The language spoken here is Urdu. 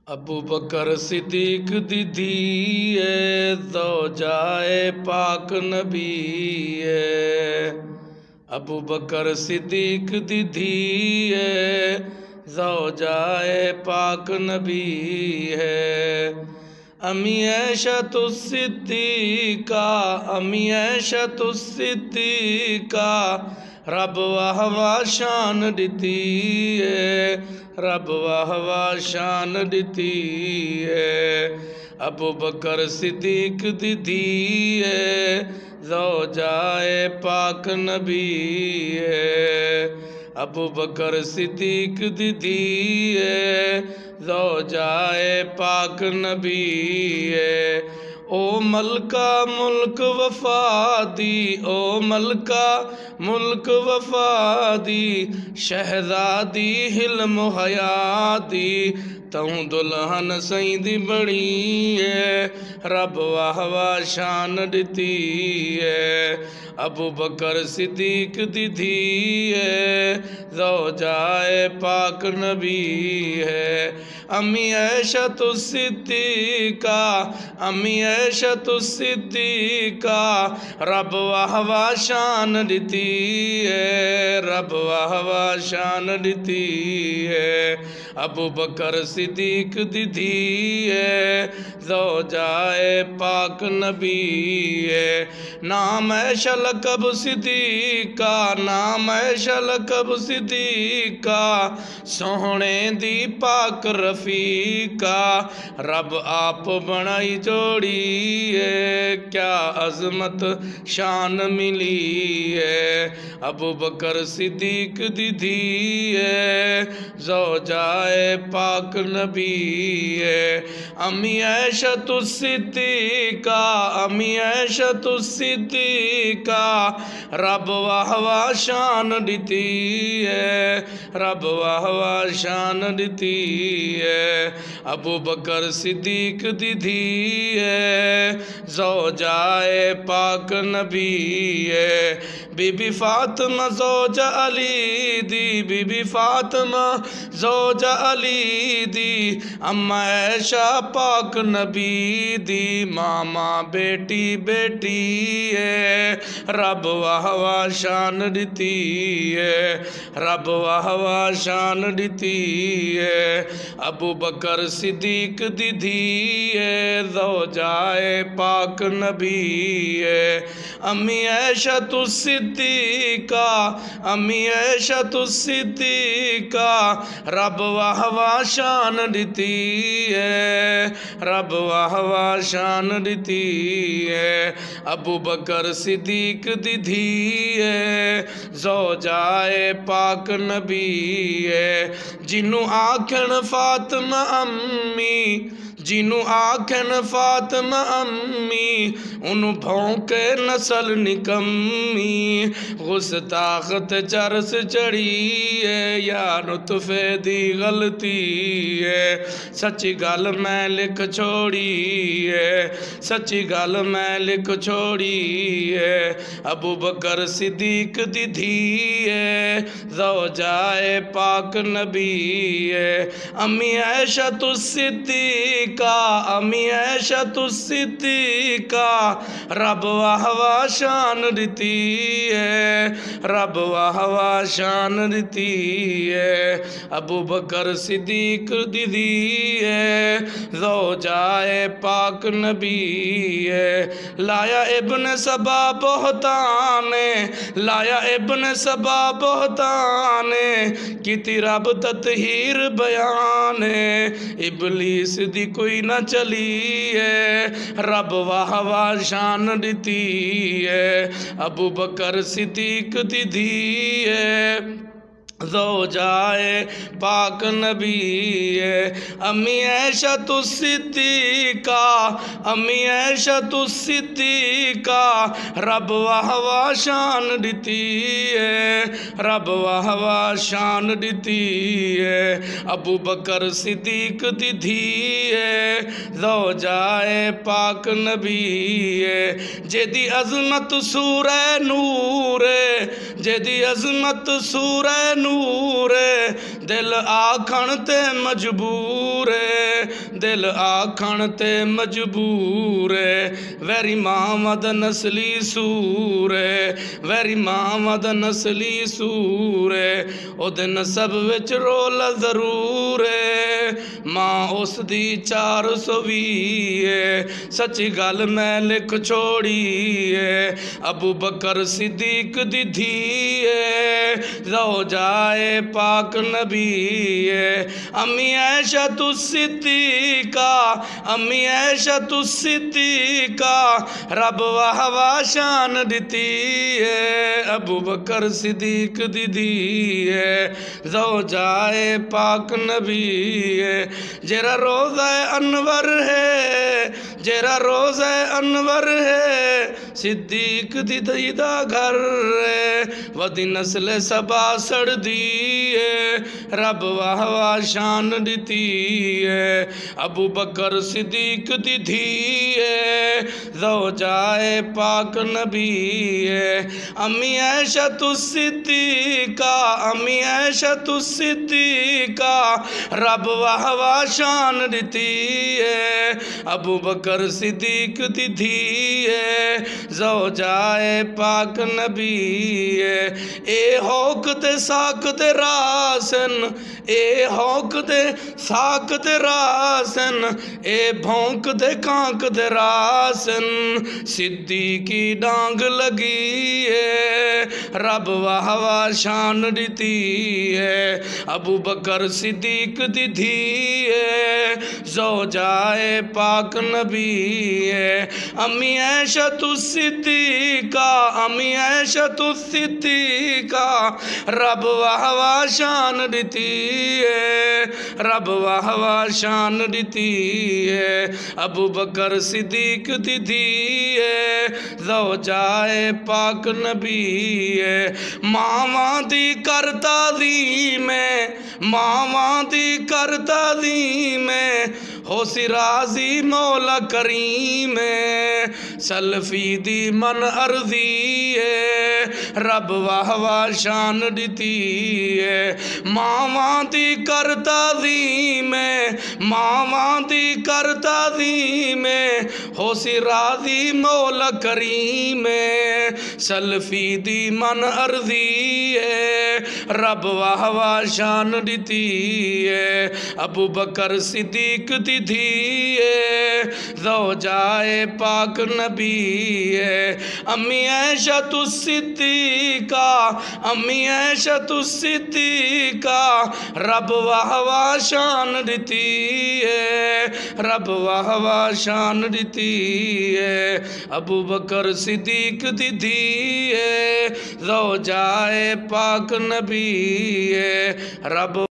ابو بکر صدیق دی دھی ہے زوجائے پاک نبی ہے۔ ابو بکر صدیق دی دھی ہے زوجائے پاک نبی ہے۔ امی عائشۃ الصدیقہ امی عائشۃ الصدیقہ رب واہ واہ شان دتی ہے، رب واہ واہ شان دتی ہے۔ ابو بکر صدیق دی دھی ہے زوجائے پاک نبی ہے۔ ابو بکر صدیق دی دھی ہے زوجائے پاک نبی ہے۔ او ملکہ ملک وفا دی، او ملکہ ملک وفا دی، شہزادی حلم و حیا دی، توں دلہن سیندی بڑی ہے، رب واہ واہ شان دتی ہے۔ ابو بکر صدیق دی دھی ہے زوجائے پاک نبی ہے۔ امی عائشۃ الصدیقہ امی عائشۃ الصدیقہ رب واہ واہ شان دتی ہے، رب واہ واہ شان دتی ہے۔ ابو بکر صدیق دی دھی ہے زوجائے پاک نبی ہے۔ نام عائشہ لقب صدیقہ نام عائشہ لقب صدیقہ، سوہنے دی پاک رفیقہ، رب آپ بنائی جوڑی ہے، کیا عظمت شان ملی ہے۔ ابو بکر صدیق دی دھی ہے زوجائے پاک نبی ہے۔ امی عائشۃ الصدیقہ امی عائشۃ الصدیقہ رب واہ واہ شان دتی ہے، رب واہ واہ شان دتی ہے۔ ابو بکر صدیق دی دھی ہے زوجائے پاک نبی ہے۔ بی بی فاطمہ زوج علی دی، بی بی فاطمہ زوج علی دی، اما عائشہ پاک نبی دی، ماما بیٹی بیٹی ہے، رب واہ واہ شان دتی ہے، رب واہ واہ شان دتی ہے۔ ابو بکر صدیق دی دھی ہے زوجائے پاک نبی ہے۔ امی عائشۃ الصدیقہ امی عائشۃ الصدیقہ رب واہ واہ شان دتی ہے، رب واہ واہ شان دتی ہے۔ ابو بکر صدیق دی دھی ہے زوجائے پاک نبی ہے۔ جنوں آکھن فاطمہ امی جنوں آکھن فاطمہ امی، انہوں بھونکے نسل نکمی، گستاخت چرس چڑھی ہے، یا نطفے دی غلطی ہے، سچی گل میں لکھ چھوڑی ہے، سچی گل میں لکھ چھوڑی ہے۔ ابو بکر صدیق دی دھی ہے زوجائے پاک نبی ہے۔ امی عائشۃ الصدیقہ امی عائشۃ الصدیقہ رب واہ واہ شان دتی ہے، رب واہ واہ شان دتی ہے۔ ابو بکر صدیق دی دھی ہے زوجائے پاک نبی ہے۔ لایا ابن سبا بہتانے لایا ابن سبا بہتانے، کیتی رب تطہیر بیانے، ابلیس دی کوئی نہ چلی ہے، رب واہ واہ شان دتی ہے۔ ابو بکر صدیق دی دھی ہے زوجائے پاک نبی ہے۔ امی عائشۃ الصدیقہ امی عائشۃ الصدیقہ رب واہ واہ شان دتی ہے، رب واہ واہ شان دتی ہے۔ ابو بکر صدیق دی دھی ہے زوجائے پاک نبی ہے۔ جیدی عظمت سورہ نور جیدی عظمت سورہ نور دل آکھن تے مجبور ہے دل آکھن تے مجبور ہے ویری محمد نسلی سور ہے ویری محمد نسلی سور ہے او دے نسب وچ رول ضرور ہے ماں اس دی 420 ہے سچی گل میں لکھ چھوڑی ہے ابو بکر صدیق دی دھی ہے زوجائے پاک نبی ہے امی عائشہ الصدیقہ امی عائشہ الصدیقہ رب واہ واہ شان دتی ہے ابو بکر صدیق دی دھی ہے زوجائے پاک نبی ہے جیرا روزہ انور ہے جیرا روزہ انور ہے صدیق دی دیدہ گھر ہے ودی نسل سبا سڑ دی ہے رب واہ واہ شان دیتی ہے ابو بکر صدیق دی دھی ہے زوجائے پاک نبی ہے امی عائشہ الصدیقہ امی عائشہ الصدیقہ رب واہ واہ شان دیتی ہے ابو بکر صدیق دی دھی ہے زوجائے پاک نبی ہے اے ہوک تے ساک تے راسن اے ہوک تے ساک تے راسن اے بھونک تے کانک تے راسن صدیقی ڈانگ لگی ہے رب واہ واہ شان دیتی ہے ابو بکر صدیق دی دھی ہے زوجائے پاک نبی ہے امی عائشہ الصدیقہ امی عائشہ الصدیقہ رب واہ واہ شان دیتی ہے رب واہ واہ شان دیتی ہے ابو بکر صدیق دی دھی ہے زوجائے پاک نبی ہے ماواں دی کر تعظیم ہے ماواں دی کر تعظیم ہے ہو سی راضی مولا کریم ہے سلفی دی من ارضی ہے رب واہ واہ شان دیتی ہے ماواں دی کر تعظیم ہے ماواں دی کر تعظیم ہے ہو سی راضی مولا کریم ہے سلفی دی من ارضی ہے رب واہ واہ شان دیتی ہے ابو بکر صدیق دی دھی ہے زوجائے پاک نبی ہے امی عائشہ الصدیقہ امی عائشہ الصدیقہ رب واہ واہ شان دیتی ہے رب واہ واہ شان دیتی ہے ابو بکر صدیق دی دھی ہے زوجائے پاک نبی ہے رب